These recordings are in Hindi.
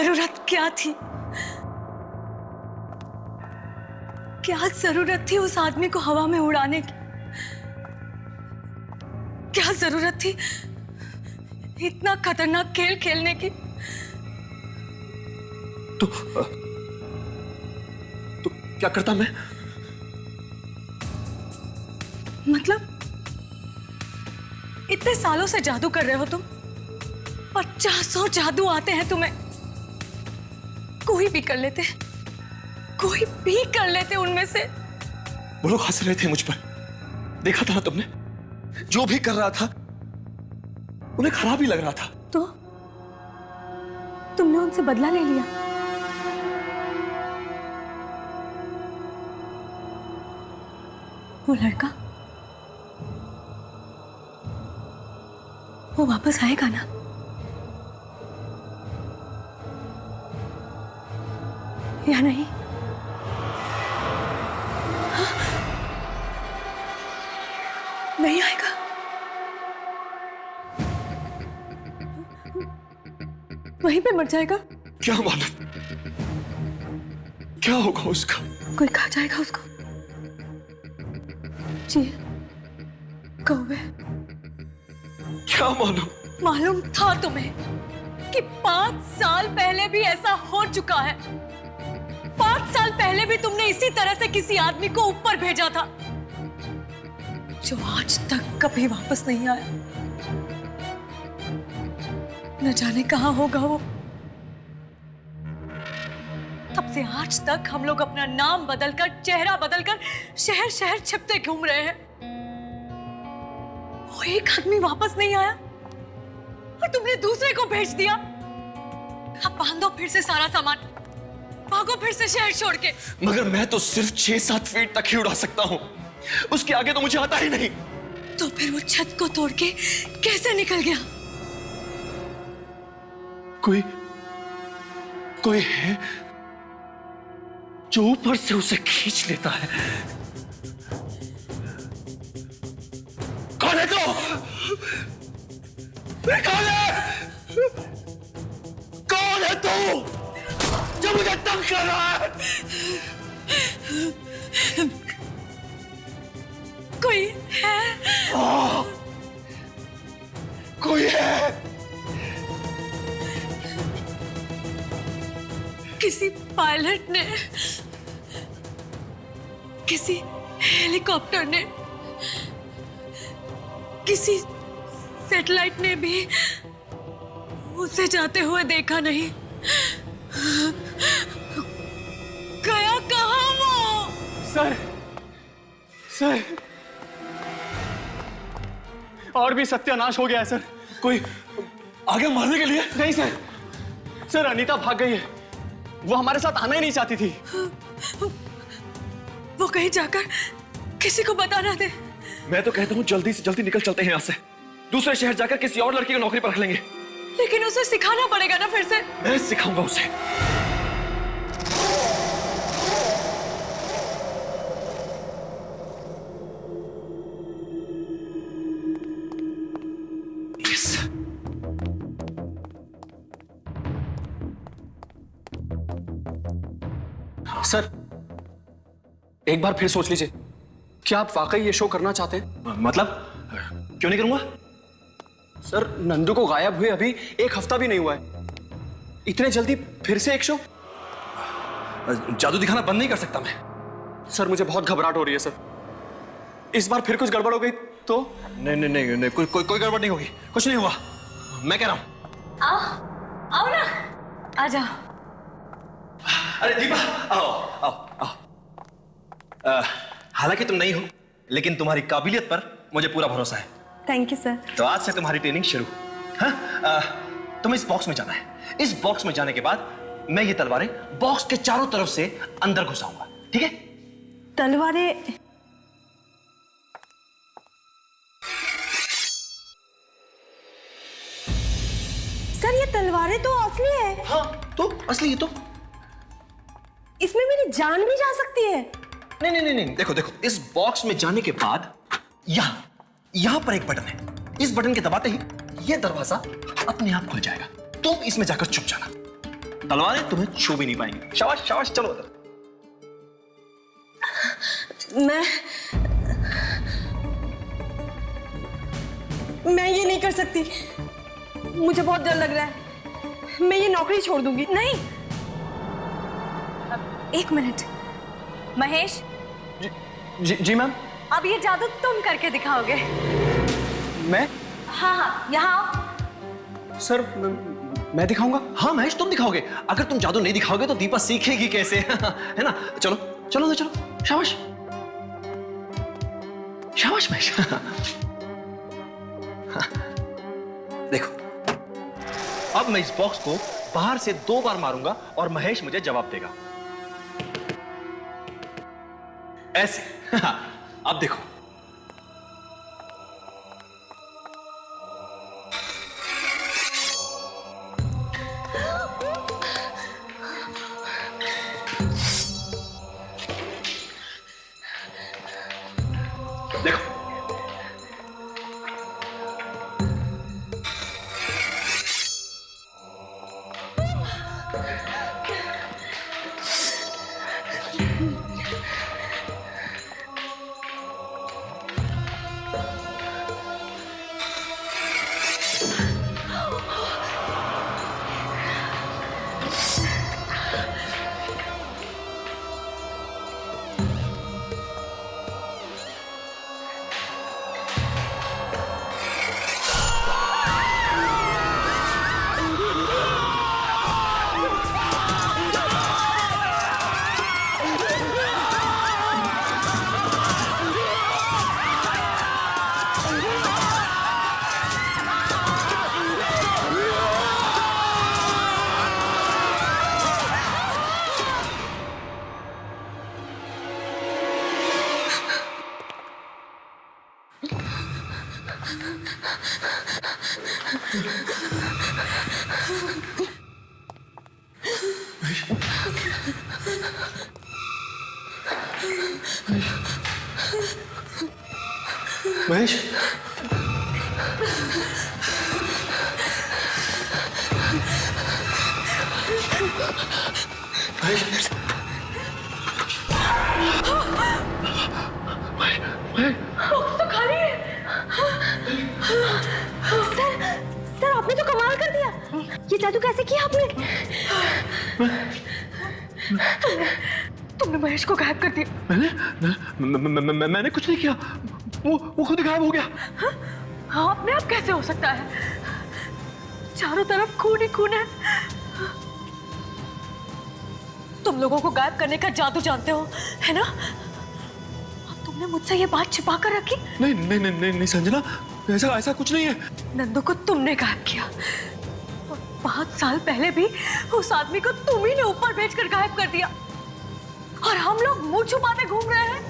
जरूरत क्या थी? क्या जरूरत थी उस आदमी को हवा में उड़ाने की? क्या जरूरत थी इतना खतरनाक खेल खेलने की? तो क्या करता मैं? मतलब इतने सालों से जादू कर रहे हो तुम, 50 जादू आते हैं तुम्हें, कोई भी कर लेते, कोई भी कर लेते उनमें से। वो लोग हंस रहे थे मुझ पर, देखा था ना तुमने? जो भी कर रहा था उन्हें खराब ही लग रहा था। तो तुमने उनसे बदला ले लिया? वो लड़का, वो वापस आएगा ना? या नहीं? हाँ? नहीं आएगा? वहीं पे मर जाएगा? क्या मालूम क्या होगा उसका। कोई खा जाएगा उसको? जी, कौवे। क्या मालूम? मालूम था तुम्हें कि 5 साल पहले भी ऐसा हो चुका है। 5 साल पहले भी तुमने इसी तरह से किसी आदमी को ऊपर भेजा था, जो आज तक कभी वापस नहीं आया। न जाने कहां होगा वो। तब से आज तक हम लोग अपना नाम बदलकर, चेहरा बदलकर शहर शहर छिपते घूम रहे हैं। वो एक आदमी वापस नहीं आया और तुमने दूसरे को भेज दिया। अब बांधो फिर से सारा सामान, भागो फिर से शहर छोड़ के। मगर मैं तो सिर्फ 6-7 फीट तक ही उड़ा सकता हूं, उसके आगे तो मुझे आता ही नहीं। तो फिर वो छत को तोड़ के कैसे निकल गया? कोई है जो ऊपर से उसे खींच लेता है। कौन है तू? कौन है? कौन है तू जो मुझे तंग कर रहा है? कोई है? कोई है? किसी पायलट ने, किसी हेलीकॉप्टर ने, किसी सैटेलाइट ने भी उसे जाते हुए देखा नहीं। गया कहाँ वो? सर और भी सत्यानाश हो गया है सर। कोई आगे मारने के लिए? नहीं सर अनीता भाग गई है। वो हमारे साथ आना ही नहीं चाहती थी। वो कहीं जाकर किसी को बता ना दे। मैं तो कहता हूँ जल्दी से जल्दी निकल चलते हैं यहाँ से। दूसरे शहर जाकर किसी और लड़की को नौकरी पर रख लेंगे। लेकिन उसे सिखाना पड़ेगा ना फिर से। मैं सिखाऊंगा उसे। सर एक बार फिर सोच लीजिए, क्या आप वाकई ये शो करना चाहते हैं? मतलब क्यों नहीं करूंगा? सर नंदू को गायब हुए अभी 1 हफ्ता भी नहीं हुआ है, इतने जल्दी फिर से एक शो? जादू दिखाना बंद नहीं कर सकता मैं। सर मुझे बहुत घबराहट हो रही है सर। इस बार फिर कुछ गड़बड़ हो गई तो? नहीं, कोई गड़बड़ नहीं होगी, कुछ नहीं हुआ, मैं कह रहा हूं। आओ ना, आ जाओ। अरे दीपा, आओ। हालांकि तुम नहीं हो, लेकिन तुम्हारी काबिलियत पर मुझे पूरा भरोसा है। Thank you sir. तो आज से तुम्हारी ट्रेनिंग शुरू। हाँ, तुम्हें इस बॉक्स में जाना है। इस बॉक्स में जाने के बाद मैं ये तलवारें बॉक्स के चारों तरफ से अंदर घुसाऊंगा, ठीक है? तलवारें? सर ये तलवारें तो असली है। हाँ तो असली है तो। इसमें मेरी जान भी जा सकती है। नहीं, देखो इस बॉक्स में जाने के बाद यहां पर एक बटन है। इस बटन के दबाते ही यह दरवाजा अपने आप खुल जाएगा। तुम इसमें जाकर छुप जाना। तलवारें तुम्हें छू भी नहीं पाएंगी। शाबाश शाबाश, चलो उधर। मैं ये नहीं कर सकती, मुझे बहुत डर लग रहा है। मैं ये नौकरी छोड़ दूंगी। नहीं, एक मिनट महेश, जी मैम। अब ये जादू तुम करके दिखाओगे। मैं? हाँ हाँ, यहाँ आओ। सर मैं दिखाऊंगा? हाँ महेश, तुम दिखाओगे। अगर तुम जादू नहीं दिखाओगे तो दीपा सीखेगी कैसे? है ना? चलो चलो तो चलो। शाबाश शाबाश महेश। देखो, अब मैं इस बॉक्स को बाहर से 2 बार मारूंगा और महेश मुझे जवाब देगा ऐसे। अब देखो, देखो महेश, महेश, तो खाली है। सर आपने तो कमाल कर दिया। ये जादू कैसे किया आपने? तुमने महेश को गायब कर दिया। मैंने कुछ नहीं किया। वो खुद गायब हो गया। हाँ, अपने आप कैसे हो सकता है? चारों तरफ खून ही खून है। तुम लोगों को गायब करने का जादू जानते हो, है ना? अब तुमने मुझसे ये बात छिपा कर रखी। नहीं नहीं नहीं नहीं, नहीं संजना, ऐसा कुछ नहीं है। नंदू को तुमने गायब किया और 5 साल पहले भी उस आदमी को तुम ही ने ऊपर भेजकर गायब कर दिया, और हम लोग मुंह छुपाते घूम रहे हैं।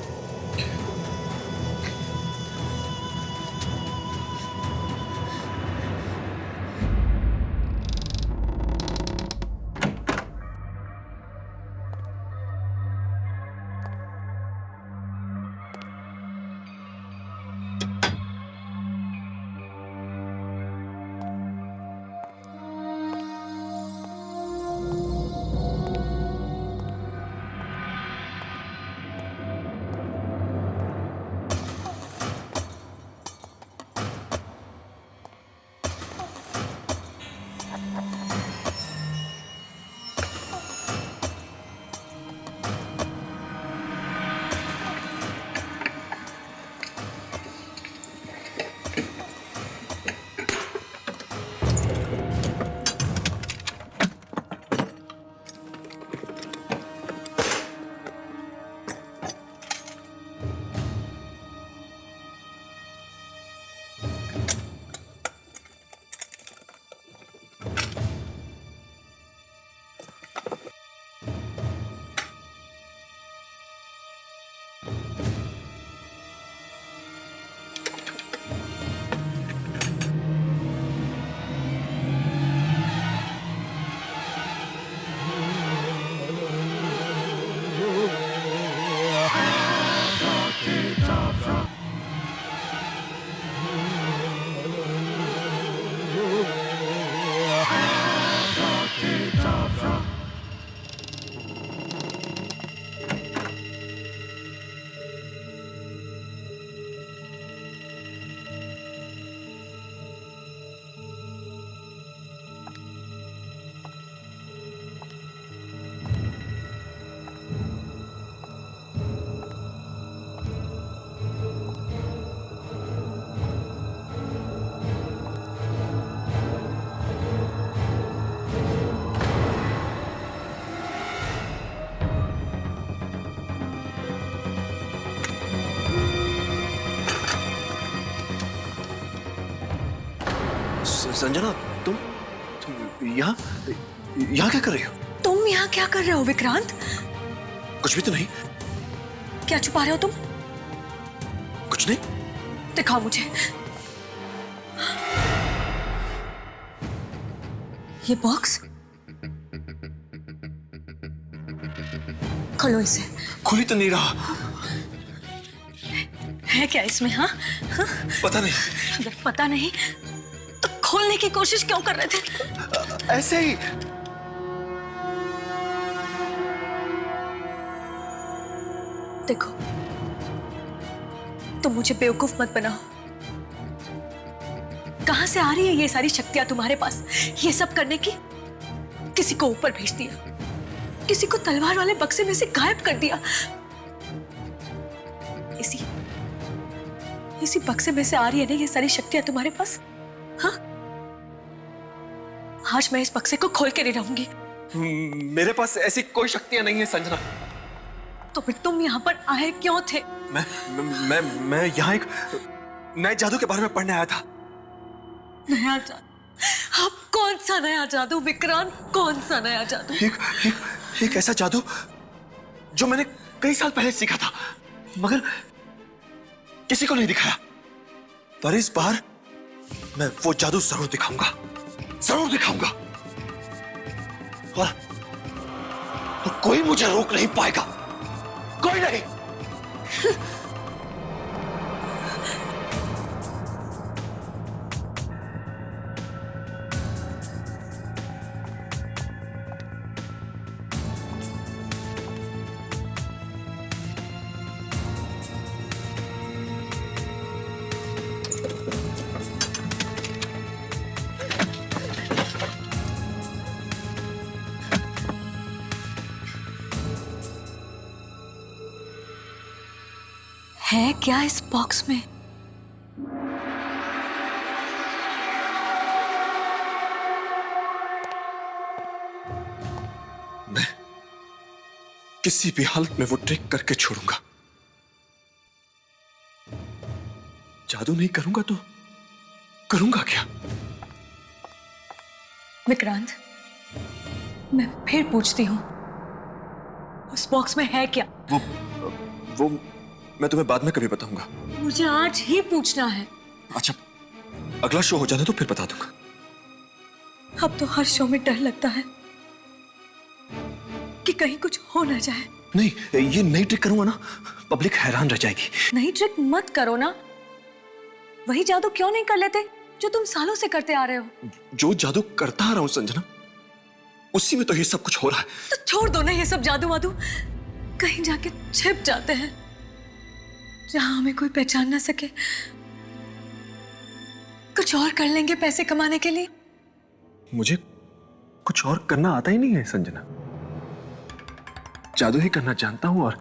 संजना, तुम यहाँ यहाँ क्या कर रही हो? तुम यहाँ क्या कर रहे हो विक्रांत? कुछ भी तो नहीं। क्या छुपा रहे हो तुम? कुछ नहीं। दिखाओ मुझे। ये बॉक्स खोलो इसे। खुली तो नहीं रहा। है क्या इसमें? हाँ हाँ? पता नहीं। अगर पता नहीं तो खोलने की कोशिश क्यों कर रहे थे? ऐसे ही। देखो, तुम मुझे बेवकूफ मत बनाओ। कहां से आ रही है ये सारी शक्तियां तुम्हारे पास, ये सब करने की? किसी को ऊपर भेज दिया, किसी को तलवार वाले बक्से में से गायब कर दिया। इसी बक्से में से आ रही है ना ये सारी शक्तियां तुम्हारे पास? हाँ, आज मैं इस बक्से को खोल के नहीं रहूंगी। मेरे पास ऐसी कोई शक्तियां नहीं है संजना। तो फिर तुम यहाँ पर आए क्यों थे? मैं यहाँ एक नए जादू के बारे में पढ़ने आया था। नया जादू? अब कौन सा नया जादू विक्रांत? कौन सा नया जादू? एक ऐसा जादू जो मैंने कई साल पहले सीखा था, मगर किसी को नहीं दिखाया। पर इस बार मैं वो जादू जरूर दिखाऊंगा, जरूर दिखाऊंगा। और कोई मुझे रोक नहीं पाएगा, कोई नहीं। है क्या इस बॉक्स में? मैं किसी भी हालत में वो ट्रिक करके छोड़ूंगा। जादू नहीं करूंगा तो करूंगा क्या? विक्रांत, मैं फिर पूछती हूँ, उस बॉक्स में है क्या? वो मैं तुम्हें बाद में कभी बताऊंगा। मुझे आज ही पूछना है। अच्छा, अगला शो हो जाने तो फिर बता दूंगा। अब तो हर शो में डर लगता है कि कहीं कुछ हो ना जाए। नहीं, ये नई ट्रिक करूंगा ना, पब्लिक हैरान रह जाएगी। नई ट्रिक मत करो ना। वही जादू क्यों नहीं कर लेते जो तुम सालों से करते आ रहे हो? जो जादू करता आ रहा हूं संजना, उसी में तो ये सब कुछ हो रहा है। तो छोड़ दो ना ये सब जादू वादू, कहीं जाके छिप जाते हैं जहां हमें कोई पहचान ना सके। कुछ और कर लेंगे पैसे कमाने के लिए। मुझे कुछ और करना आता ही नहीं है संजना। जादू ही करना जानता हूं और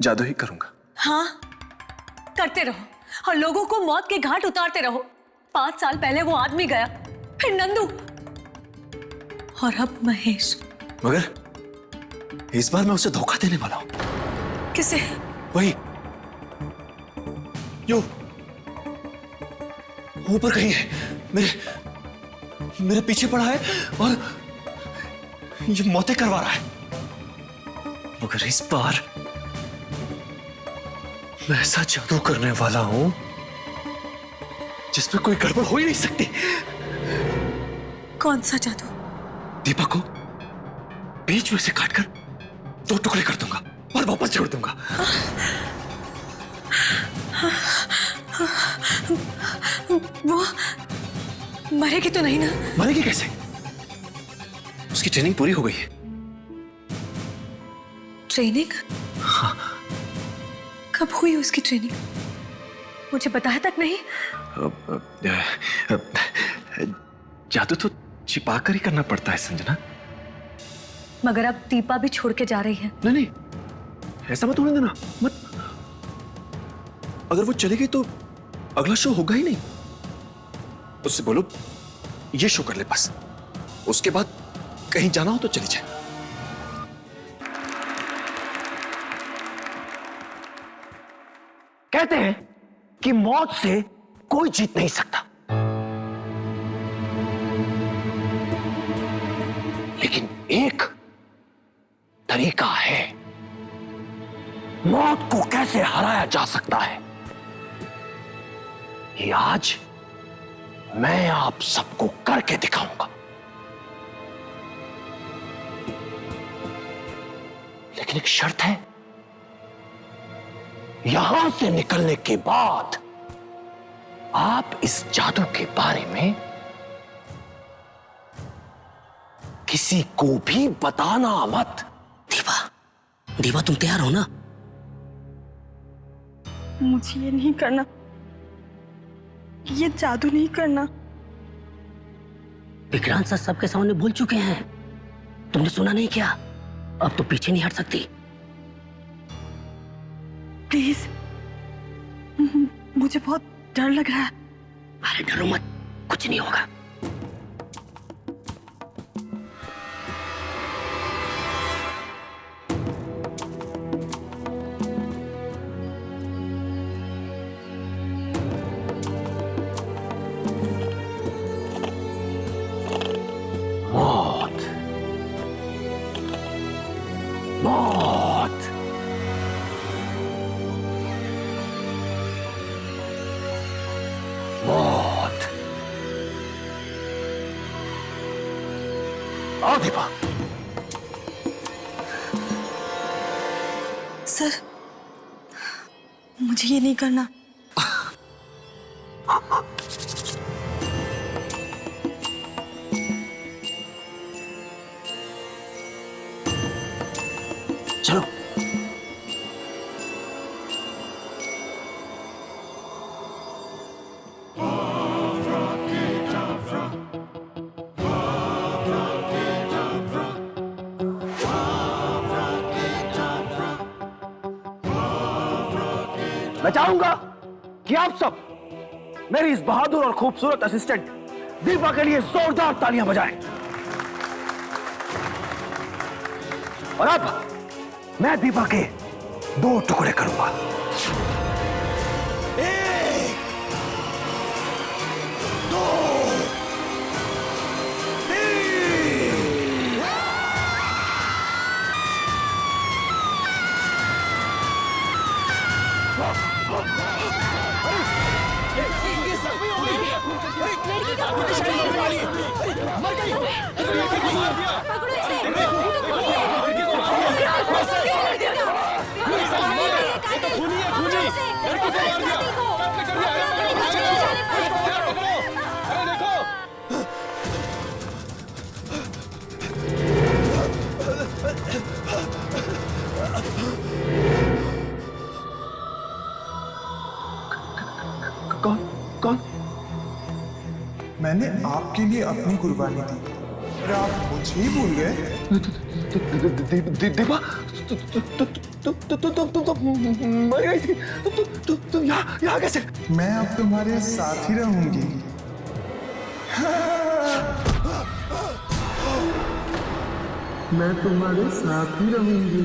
जादू ही करूंगा। हाँ, करते रहो और लोगों को मौत के घाट उतारते रहो। 5 साल पहले वो आदमी गया, फिर नंदू, और अब महेश। मगर इस बार मैं उसे धोखा देने वाला हूं। किसे? वही यो ऊपर कहीं है, मेरे पीछे पड़ा है और ये मौतें करवा रहा है। मगर इस बार मैं ऐसा जादू करने वाला हूं जिसमें कोई गड़बड़ हो ही नहीं सकती। कौन सा जादू? दीपा को बीच में से काटकर 2 टुकड़े कर दूंगा और वापस जोड़ दूंगा। वो मरेगी तो नहीं ना? मरेगी कैसे? उसकी ट्रेनिंग पूरी हो गई है। ट्रेनिंग? हाँ। कब हुई उसकी ट्रेनिंग? मुझे बताया तक नहीं। जादू तो छिपा कर ही करना पड़ता है संजना। मगर अब दीपा भी छोड़ के जा रही है। नहीं नहीं, ऐसा मत होने देना, मत। अगर वो चली गई तो अगला शो होगा ही नहीं। उससे बोलो ये शो कर ले बस, उसके बाद कहीं जाना हो तो चली जाए। कहते हैं कि मौत से कोई जीत नहीं सकता, एक तरीका है मौत को कैसे हराया जा सकता है, ये आज मैं आप सबको करके दिखाऊंगा। लेकिन एक शर्त है, यहां से निकलने के बाद आप इस जादू के बारे में किसी को भी बताना मत। दीपा, दीपा तुम तैयार हो ना? मुझे ये नहीं करना, ये जादू नहीं करना। विक्रांत सर सबके सामने बोल चुके हैं, तुमने सुना नहीं क्या? अब तो पीछे नहीं हट सकती। प्लीज, मुझे बहुत डर लग रहा है। अरे डरो मत, कुछ नहीं होगा। मौत, मौत, मौत। आओ दीपा। सर, मुझे ये नहीं करना। चलो। मैं चाहूंगा कि आप सब मेरी इस बहादुर और खूबसूरत असिस्टेंट दीपा के लिए जोरदार तालियां बजाएं। और अब मैं दीपा के 2 टुकड़े करूंगा। एक, 2, 3। कौन कौन? मैंने आपके लिए अपनी कुर्बानी दी और आप मुझे ही भूल गए। दीपा, तुम मर गई थी। तुम यहाँ कैसे? मैं अब तुम्हारे साथ ही रहूंगी। मैं तुम्हारे साथ ही रहूंगी।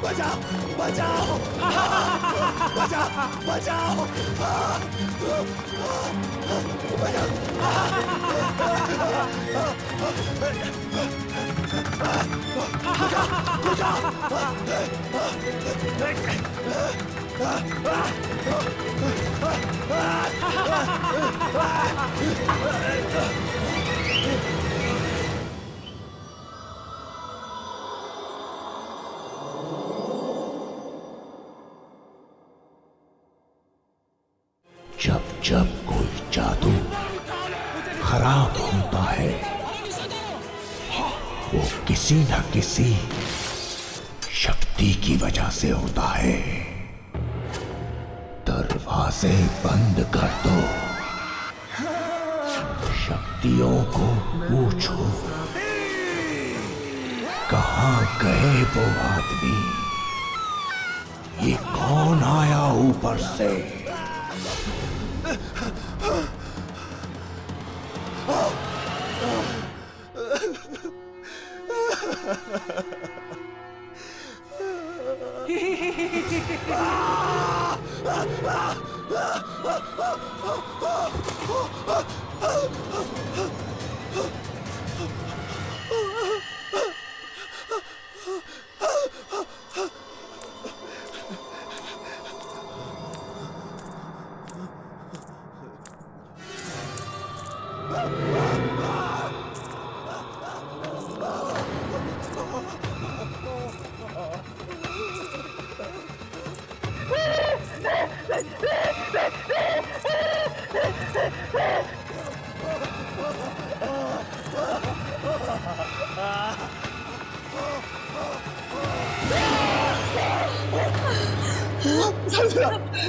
बचाओ, बचाओ, बचाओ, बचाओ, जब जब कोई जादू खराब होता है वो किसी न किसी शक्ति की वजह से होता है। दरवाजे बंद कर दो, शक्तियों को पूछो कहां गए वो आदमी, ये कौन आया ऊपर से।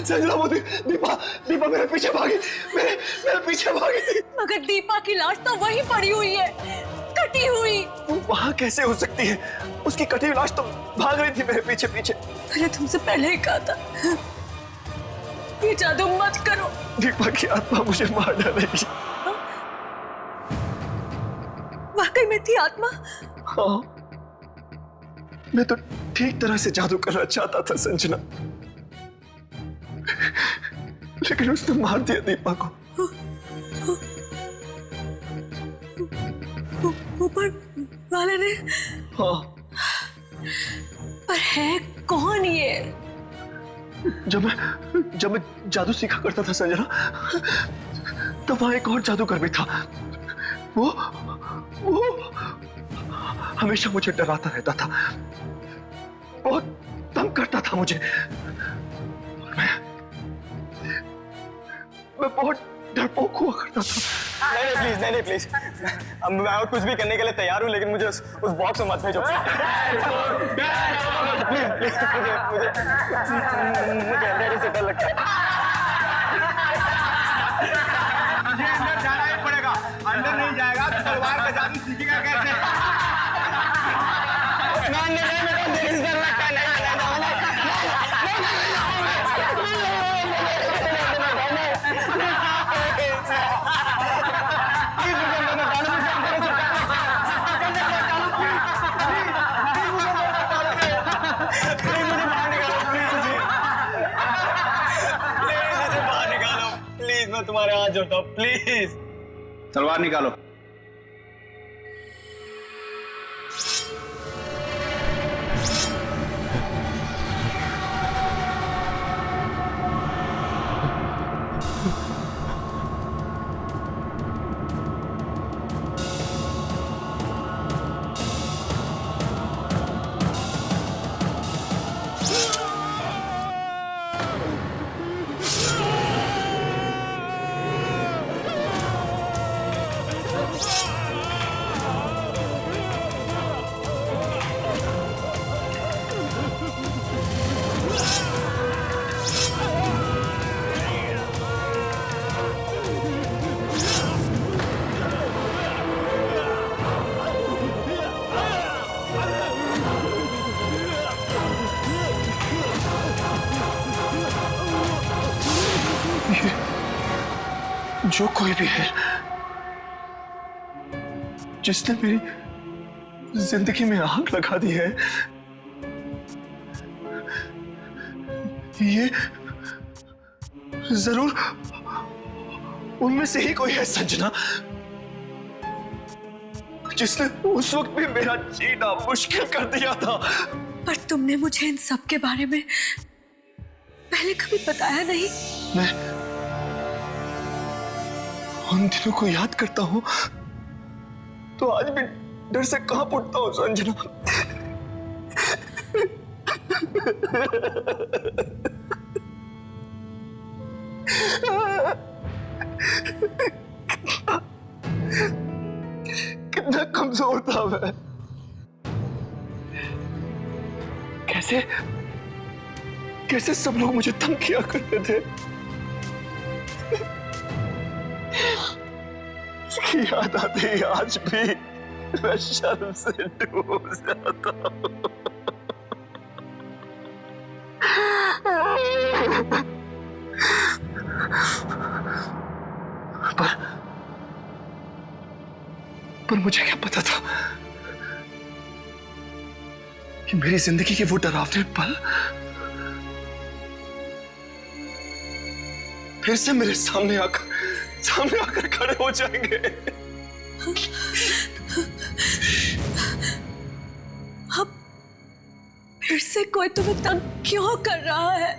संजना मोदी, दीपा दीपा मेरे पीछे भागी, मेरे पीछे भागी। मगर दीपा की लाश तो वहीं पड़ी हुई है, कटी हुई। वो वहां कैसे हो सकती है? उसकी कटी हुई लाश तो भाग रही थी मेरे पीछे पीछे। मैंने तुमसे पहले ही कहा था ये जादू मत करो। दीपा की आत्मा मुझे मार डालेगी। वाकई में थी आत्मा? हाँ, मैं तो ठीक तरह से जादू करना चाहता था संजना, लेकिन उसने मार दिया दीपा को। ऊपर वाले ने? हाँ। पर है कौन ये? जब मैं जादू सीखा करता था संजना, तब वहां एक और जादूगर भी था। वो हमेशा मुझे डराता रहता था, बहुत तंग करता था मुझे। और मैं बहुत डरपोक हुआ करता था। नहीं प्लीज मैं और कुछ भी करने के लिए तैयार हूँ, लेकिन मुझे उस बॉक्स में मत भेजो। प्लीज मुझे अंधेरे से डर लगता है। मुझे अंदर जाना ही पड़ेगा। अंदर नहीं जाएगा तो तलवार का जादू सीखेगा कैसे? मैं तुम्हारे हाथ जोड़ता हूँ, प्लीज। तलवार निकालो। जो कोई भी है जिसने मेरी जिंदगी में आग लगा दी है, ये जरूर उनमें से ही कोई है संजना, जिसने उस वक्त भी मेरा जीना मुश्किल कर दिया था। पर तुमने मुझे इन सब के बारे में पहले कभी बताया नहीं। मैं उन दिनों को याद करता हूं तो आज भी डर से कांप उठता हूं संजना। कितना कमजोर था मैं, कैसे सब लोग मुझे तंग किया करते थे। उसकी याद आती है आज भी मैं शर्म से डूब जाता हूं। पर मुझे क्या पता था कि मेरी जिंदगी के वो डरावने पल फिर से मेरे सामने आकर खड़े हो जाएंगे। अब फिर से कोई तुम्हें तंग क्यों कर रहा है?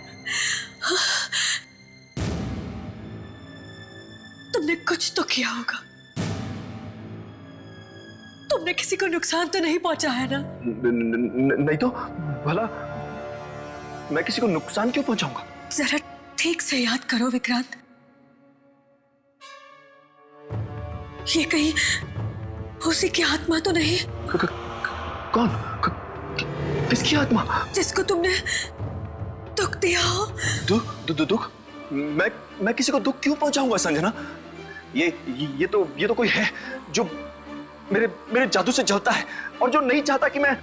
तुमने कुछ तो किया होगा। तुमने किसी को नुकसान तो नहीं पहुंचा है ना? नहीं तो भला मैं किसी को नुकसान क्यों पहुंचाऊंगा? जरा ठीक से याद करो विक्रांत, ये कहीं उसी की आत्मा तो नहीं? कौन? किसकी आत्मा? जिसको तुमने दुख दिया हो। दुख? मैं किसी को दुख क्यों पहुंचाऊंगा संजना? ये तो कोई है जो मेरे जादू से जलता है और जो नहीं चाहता कि मैं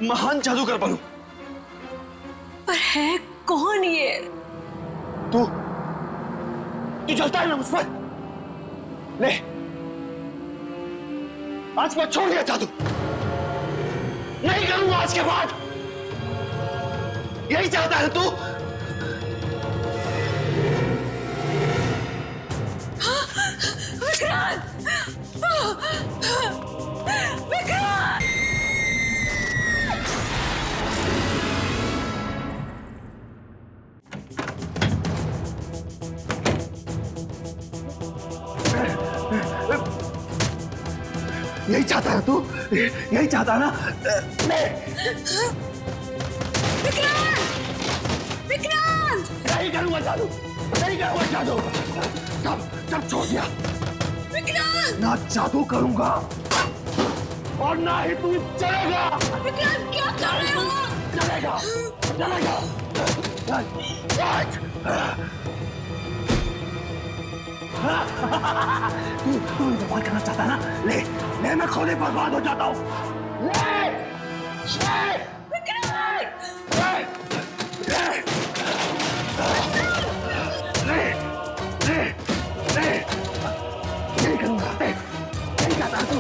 महान जादूगर बनूं। पर है कौन ये? तू जलता है ना मुझ पर? ले, आज मैं छोड़ दिया जादू, नहीं करूंगा आज के बाद। यही चाहता है तू? विक्रांत! विक्रांत! यही चाहता है तू? यही चाहता है ना? विक्रांत! विक्रांत! नहीं करूंगा जादू, नहीं करूंगा जादू। सब छोड़ दिया। विक्रांत! ना जादू करूंगा और ना ही तू चलेगा। विक्रांत क्या कर रहे हो? चलेगा। तू बर्बाद करना चाहता है ना? ले मैं खुद ही बर्बाद हो जाता हूँ। नहीं करूंगा, नहीं चाहता तू।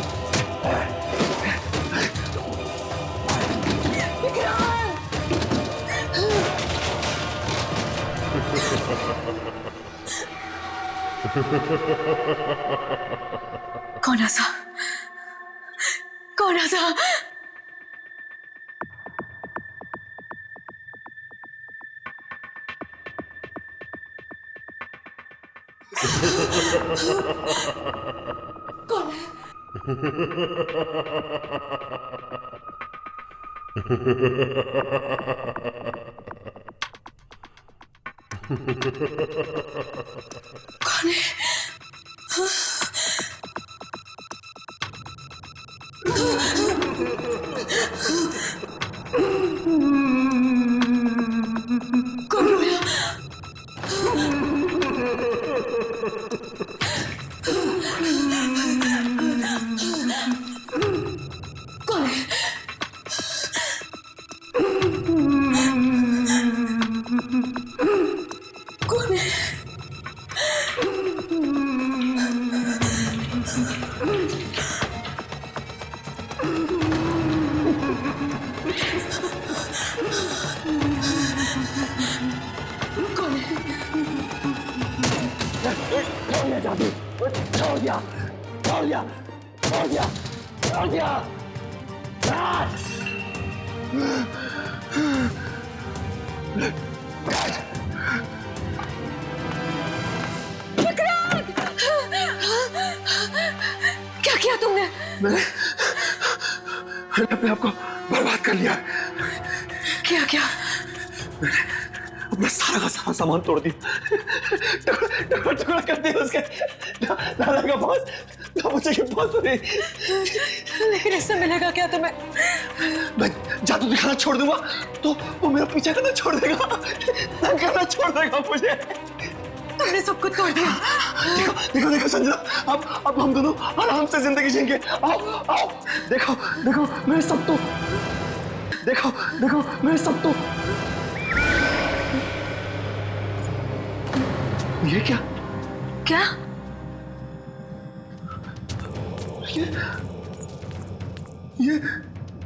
कौन ऐसा? कौन ऐसा? कौन है? कौन है? कौन रोया? कौन है? कौन है? कौन है? जादू छोड़ दिया। क्या किया तुमने? मैंने अपने आप को बर्बाद कर लिया। क्या? अपना सारा का सारा सामान तोड़ दिया, टुकड़ा कर दिया उसके। दादा का बॉस, मुझे की बॉस हुई। लेकिन इससे मिलेगा क्या तुम्हें? मैं जादू दिखाना छोड़ दूंगा तो वो मेरा पीछा करना छोड़ देगा, तंग करना छोड़ देगा मुझे। तुमने सब कुछ तोड़ दिया। देखो संजना, अब हम दोनों आराम से जिंदगी जिएंगे। आओ, देखो मेरे सब तो, देखो मेरे सब तो। ये क्या?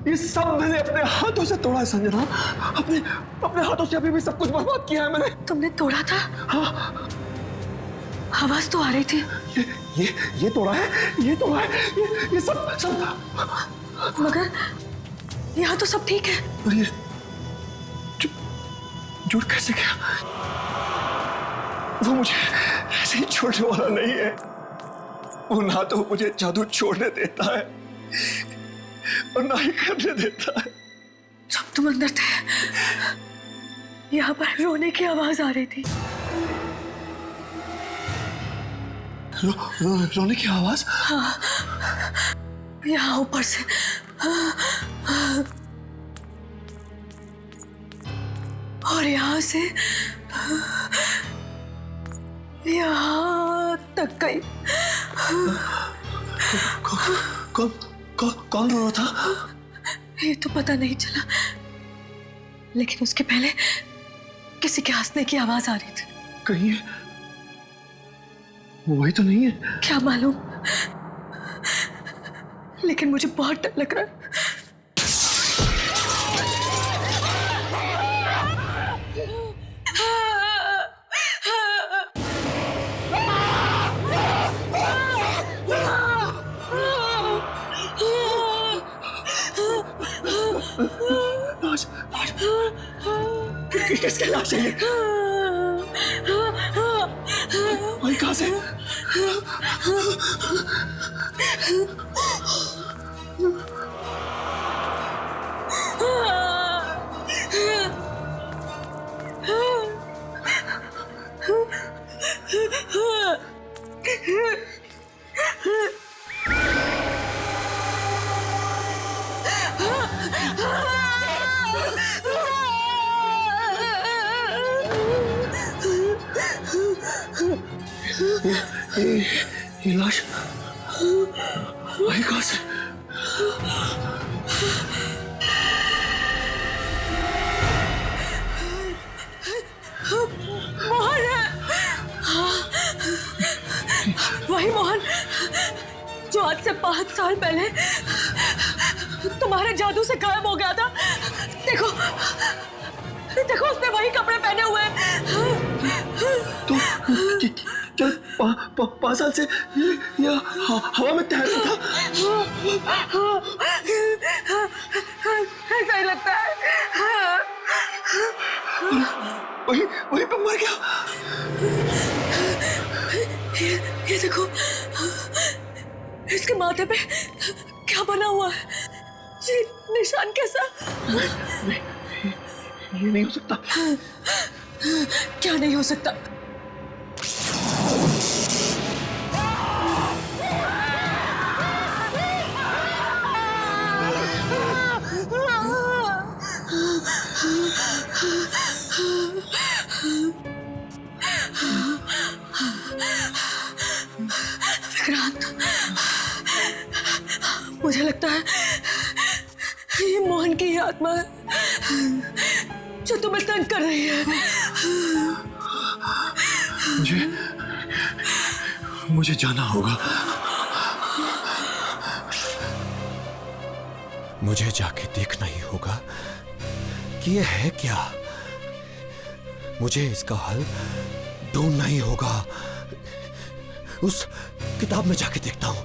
ये सब मैंने अपने हाथों से तोड़ा है संजना। अपने अपने हाथों से अभी भी सब कुछ बर्बाद किया है मैंने। तुमने तोड़ा था? हाँ। आवाज तो आ रही थी। ये तोड़ा है, ये तोड़ा है, ये सब। मगर यहाँ तो सब ठीक है। और ये जुड़ कैसे गया? वो मुझे ऐसे ही छोड़ने वाला नहीं है। वो ना तो मुझे जादू छोड़ने देता है और ना ही करने देता है। जब तुम अंदर थे, यहाँ पर रोने की आवाज आ रही थी। रोने की आवाज? हाँ, यहाँ ऊपर से। और यहाँ से यहाँ तक गई। कौन रो रहा था? ये तो पता नहीं चला, लेकिन उसके पहले किसी के हंसने की आवाज आ रही थी। कहीं वही तो नहीं है? क्या मालूम, लेकिन मुझे बहुत डर लग रहा है। किसके लाश है ये? भाई कहाँ से? ये लाश भाई कहाँ से? मोहन है। वही मोहन जो आज से 5 साल पहले तुम्हारे जादू से गायब हो गया था। देखो देखो, उसने वही कपड़े पहने हुए हैं। तो क्या 5 साल से ये हवा में तैर रहा था? ऐसा ही लगता है। वही पे मर गया। ये देखो, इसके माथे पे क्या बना हुआ है? ये निशान कैसा? ये नहीं हो सकता। क्या नहीं हो सकता? विक्रांत, मुझे लगता है ये मोहन की ही आत्मा है जो तुम्हें तंग कर रही है। मुझे जाना होगा। मुझे जाके देखना ही होगा कि ये है क्या। मुझे इसका हल ढूंढना ही होगा। उस किताब में जाके देखता हूं।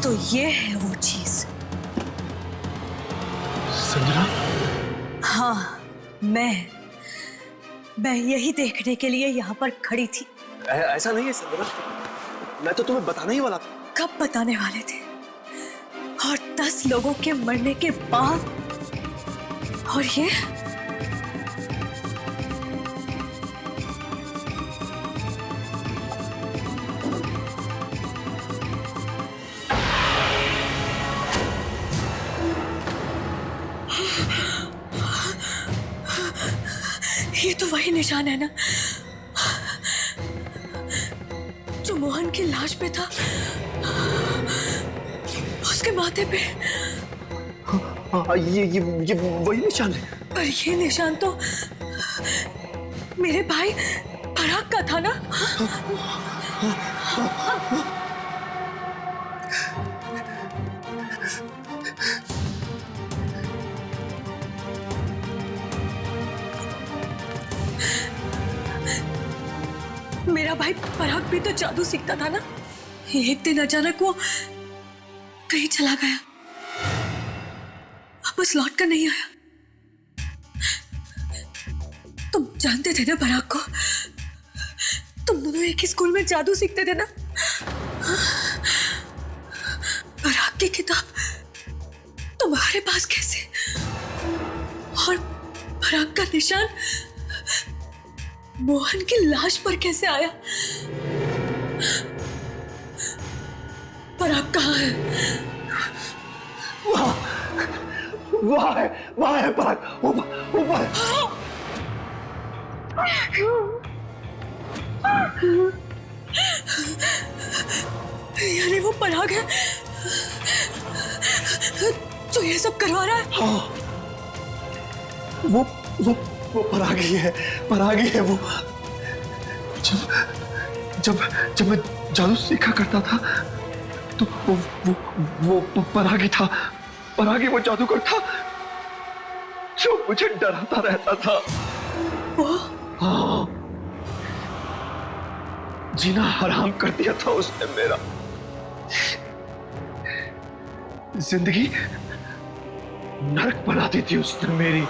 तो ये है वो चीज। संजना? हाँ, मैं यही देखने के लिए यहाँ पर खड़ी थी। ऐसा नहीं है संजना, मैं तो तुम्हें बताने ही वाला था। कब बताने वाले थे? और 10 लोगों के मरने के बाद, और ये तो वही निशान है ना जो मोहन की लाश पे था, उसके माथे पे। हाँ, ये वही निशान है। पर ये निशान तो मेरे भाई पराग का था ना। मेरा भाई पराग भी तो जादू सीखता था ना। एक दिन अचानक वो कहीं चला गया, वापस लौट कर नहीं आया। तुम जानते थे ना पराग को, तुम दोनों एक ही स्कूल में जादू सीखते थे ना। पराग की किताब तुम्हारे पास कैसे, और पराग का निशान मोहन की लाश पर कैसे आया? पराग कहाँ है? वहाँ है पराग, ऊपर। यानी वो पराग है जो ये सब करवा रहा है? हाँ, वो परागी है वो। जब मैं जादू सीखा करता था तो वो परागी था। परागी वो जादूगर था जो मुझे डराता रहता था। हाँ, जीना हराम कर दिया था उसने मेरा। जिंदगी नरक बना दी थी उसने मेरी।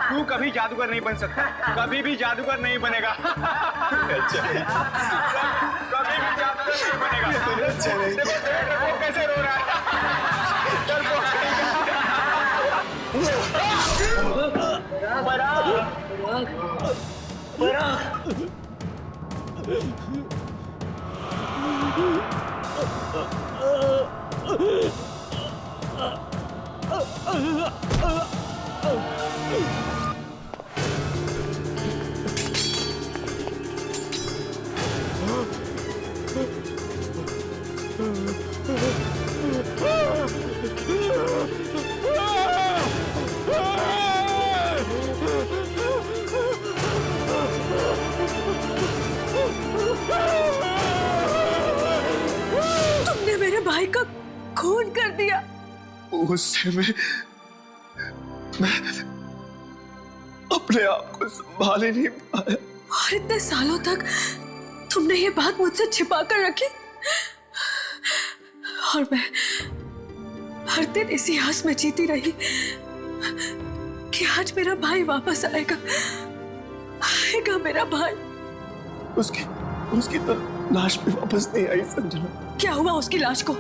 तू कभी जादूगर नहीं बन सकता, कभी भी जादूगर नहीं बनेगा। कभी भी जादूगर नहीं बनेगा। वो कैसे रो रहा है? तुमने मेरे भाई का खून कर दिया। उससे मैं अपने आप को संभाल ही नहीं पाया। और इतने सालों तक तुमने ये बात मुझसे छिपा कर रखी, और मैं हर दिन इसी आस में जीती रही कि आज मेरा भाई वापस आएगा मेरा भाई। उसकी तो लाश भी वापस नहीं आई संजना। क्या हुआ उसकी लाश को?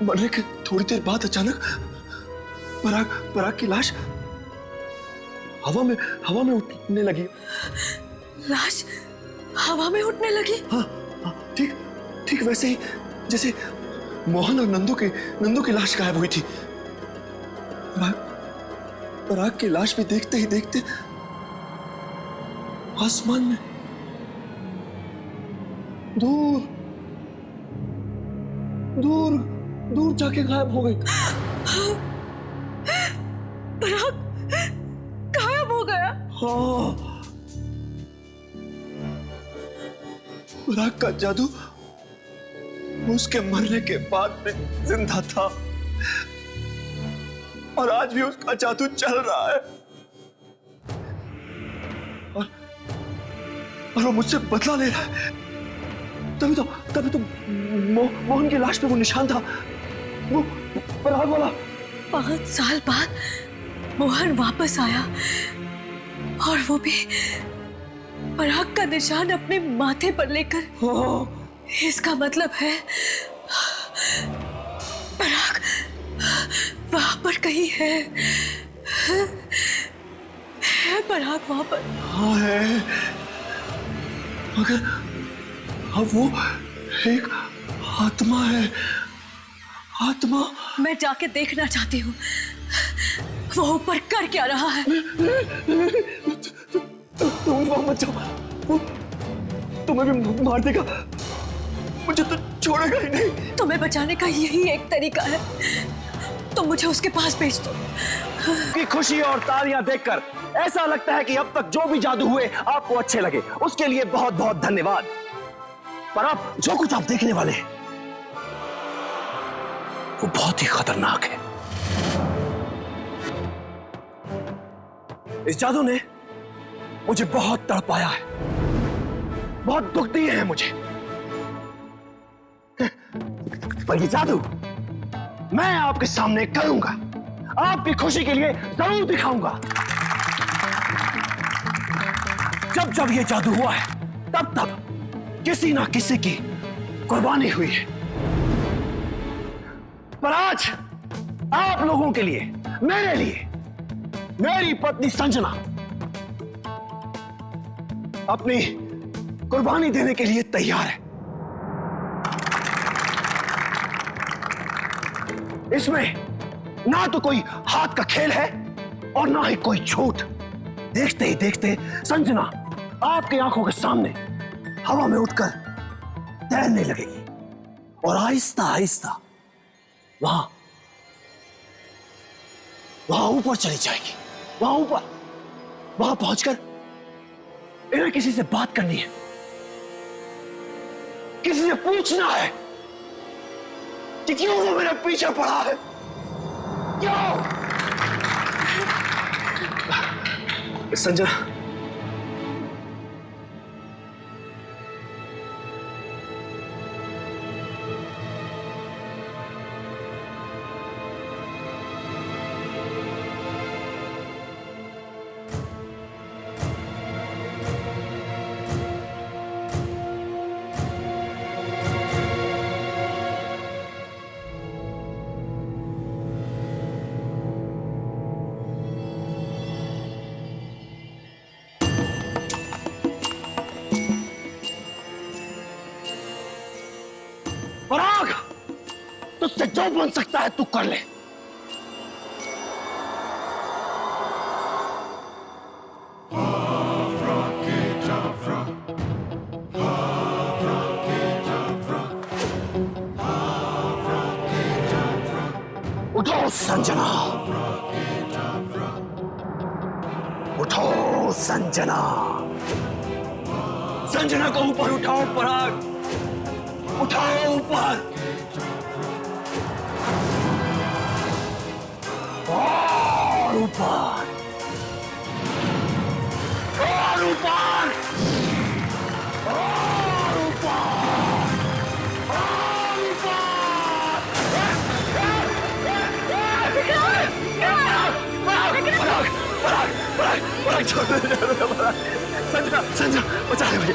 मरने के थोड़ी देर बाद अचानक पराग की लाश हवा में उठने लगी। लाश हवा में उठने लगी? हाँ, ठीक वैसे ही जैसे मोहन और नंदू की लाश गायब हुई थी। पराग की लाश भी देखते ही देखते आसमान में दूर जाके गायब हो गई। पराग गायब हो गया? हाँ, पराग का जादू उसके मरने के बाद में जिंदा था, और आज भी उसका जादू चल रहा है। और वो मुझसे बदला ले रहा है। तभी तो मोहन की लाश पे वो निशान था, वो पराग वाला। 5 साल बाद मोहन वापस आया, और वो भी पराग का निशान अपने माथे पर लेकर। इसका मतलब है पराग वहां पर कहीं है पराग वहां पर। हाँ है, मगर अब वो एक आत्मा है। आत्मा। मैं जाके देखना चाहती हूँ वो ऊपर कर क्या रहा है। तुम वहां मत जाओ, वो तुम्हें भी मार देगा, मुझे तो छोड़ेगा ही नहीं। तुम्हें बचाने का यही एक तरीका है, तुम मुझे उसके पास भेज दो। की खुशी और तालियां देखकर ऐसा लगता है कि अब तक जो भी जादू हुए आपको अच्छे लगे, उसके लिए बहुत बहुत धन्यवाद। पर अब जो कुछ आप देखने वाले हैं वो बहुत ही खतरनाक है। इस जादू ने मुझे बहुत तड़पाया है, बहुत दुख दिए हैं मुझे, पर ये जादू मैं आपके सामने करूंगा, आपकी खुशी के लिए जरूर दिखाऊंगा। जब जब ये जादू हुआ है तब तब किसी ना किसी की कुर्बानी हुई है, पर आज आप लोगों के लिए, मेरे लिए, मेरी पत्नी संजना अपनी कुर्बानी देने के लिए तैयार है। इसमें ना तो कोई हाथ का खेल है और ना ही कोई झूठ। देखते ही देखते संजना आपकी आंखों के सामने हवा में उठकर तैरने लगेगी और आहिस्ता आहिस्ता वहां ऊपर चली जाएगी। वहां पहुंचकर इन्हें किसी से बात करनी है, किसी से पूछना है कि क्यों वो मेरे पीछे पड़ा है, क्यों? संजना, पराग, तुझसे जो बन सकता है तू कर ले। उठो संजना, उठो संजना, संजना को ऊपर उठाओ पराग, उठाओ ऊपर, और ऊपर, और ऊपर, और ऊपर, और ऊपर। पराग छोड़ दे, संजना, संजना बचा ले मुझे।